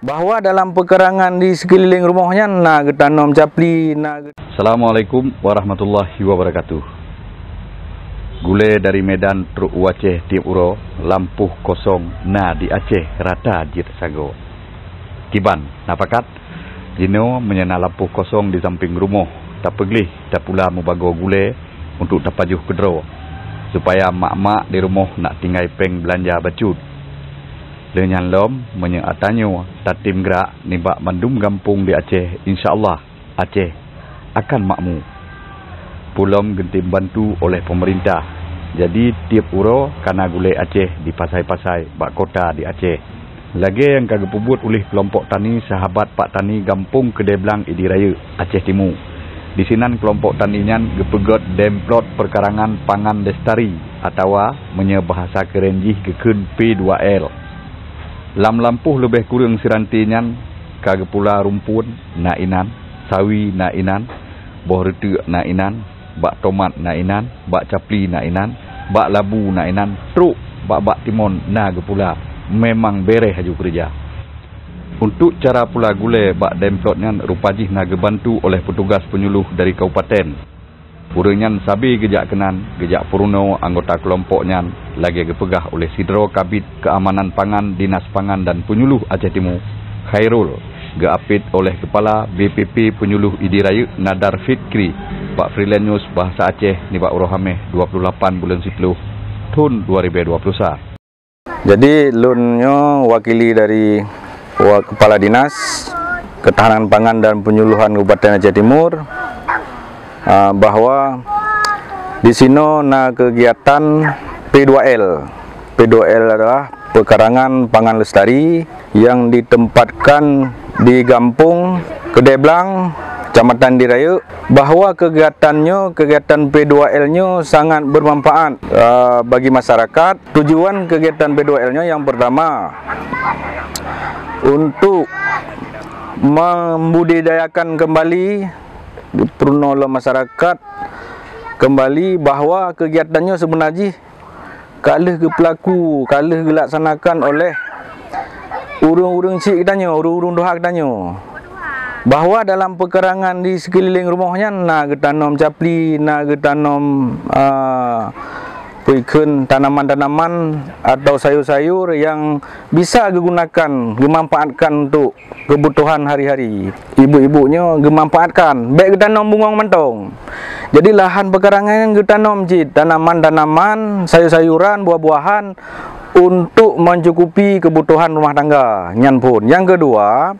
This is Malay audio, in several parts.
Bahawa dalam pekarangan di sekeliling rumahnya nak tanam capli, Assalamualaikum warahmatullahi wabarakatuh. Gule dari Medan truk Aceh Tim Uro lampuh kosong na di Aceh rata jit sago. Kiban napakat jino menyena lampuh kosong di samping rumah tak peglih tak pula mubago gule untuk tapajuh kedro supaya mak-mak di rumah nak tinggal peng belanja bacut. Dengan lom menyeatanyo tatim gerak nibak mandum gampung di Aceh, insyaallah Aceh akan makmu. Pulom gentim bantu oleh pemerintah. Jadi tiap uro kana gule Aceh di pasai-pasai bak kota di Aceh. Lagi yang kagak pubut oleh kelompok tani sahabat Pak Tani Gampung Kedeblang Idiraya Aceh Timur. Di sinan kelompok tanian gepegot demplot perkarangan pangan lestari atau menyebahasa kerenjih kekun P2L. Lam lampuh lebih kurang sirantinyan kagak pula rumpun nainan, sawi nainan, boh retu nainan, bak tomat nainan, bak capli nainan, bak labu nainan, truk bak timon naga pula. Memang bereh haju kerja. Untuk cara pula gule bak demplotnya rupajih naga bantu oleh petugas penyuluh dari kabupaten. Purunyan sabi gejak kenan, gejak Puruno anggota kelompoknya lagi gepegah oleh Sidro Kabit Keamanan Pangan Dinas Pangan dan Penyuluh Aceh Timur Khairul, geapit oleh Kepala BPP Penyuluh Idiraya Nadar Fikri, Pak Freelance News Bahasa Aceh ni Pak Urohameh 28 bulan 10 tahun 2021. Jadi lunyo wakili dari Kepala Dinas Ketahanan Pangan dan Penyuluhan Kabupaten Aceh Timur bahwa di sini na kegiatan P2L. P2L adalah pekarangan pangan lestari yang ditempatkan di Gampung Kedeblang, Kecamatan Diraya, bahwa kegiatan P2L-nya sangat bermanfaat bagi masyarakat. Tujuan kegiatan P2L-nya yang pertama untuk membudidayakan kembali oleh masyarakat kembali bahwa kegiatannya sebenarnya kalah ke pelaku, kalah dilaksanakan oleh urung-urung cik kitanya, urung-urung doha kitanya. Bahwa dalam pekarangan di sekeliling rumahnya nak tanam capli, nak tanam tanaman-tanaman atau sayur-sayur yang bisa digunakan, dimanfaatkan untuk kebutuhan hari-hari. Ibu-ibunya dimanfaatkan, baik tanam bunga mentong. Jadi lahan pekarangan yang ditanam tanaman-tanaman, sayur-sayuran, buah-buahan untuk mencukupi kebutuhan rumah tangga. Nyan pun. Yang kedua,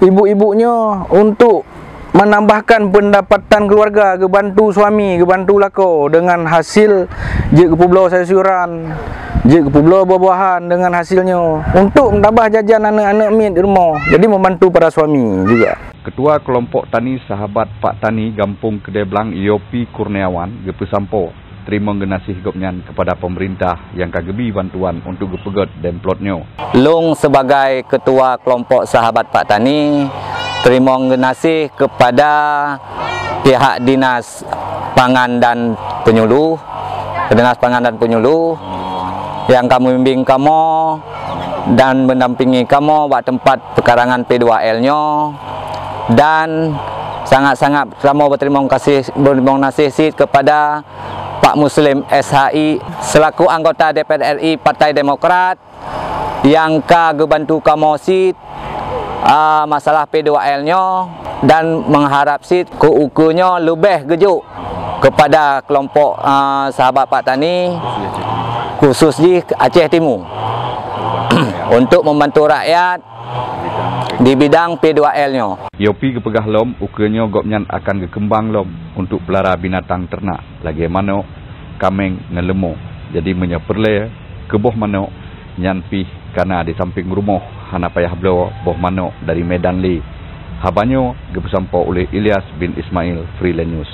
ibu-ibunya untuk menambahkan pendapatan keluarga, kebantu suami, kebantu lako dengan hasil je kepulau sayur-sayuran, je kepulau buah-buahan dengan hasilnya untuk menambah jajan anak-anak mit di rumah. Jadi membantu para suami juga. Ketua Kelompok Tani Sahabat Pak Tani Gampung Kedeblang Yopi Kurniawan gepesampo terima genasih gopnyan kepada pemerintah yang kagebi bantuan untuk gepegot demplotnya. Long sebagai Ketua Kelompok Sahabat Pak Tani terima genasih kepada pihak Dinas Pangan dan Penyuluh, Dinas Pangan dan Penyuluh yang kamu bimbing kamu dan mendampingi kamu buat tempat pekarangan P2L-nya, dan sangat-sangat kamu berterima kasih kepada Pak Muslim SHI selaku anggota DPR RI Partai Demokrat yang kebantu kamu sit masalah P2L-nya dan mengharap sit keukunya lebih gejuk kepada kelompok sahabat Pak Tani khusus di Aceh Timur untuk membantu rakyat di bidang P2L-nya. Yopi kepegah lom ukenya gopnyan akan gekembang lom untuk pelara binatang ternak lagi mano kameng ngelemo. Jadi menyeperle keboh mano nyan pih karena di samping rumah hana payah belo boh mano dari Medan li. Habanyo gepesampo oleh Ilyas bin Ismail Freelance News.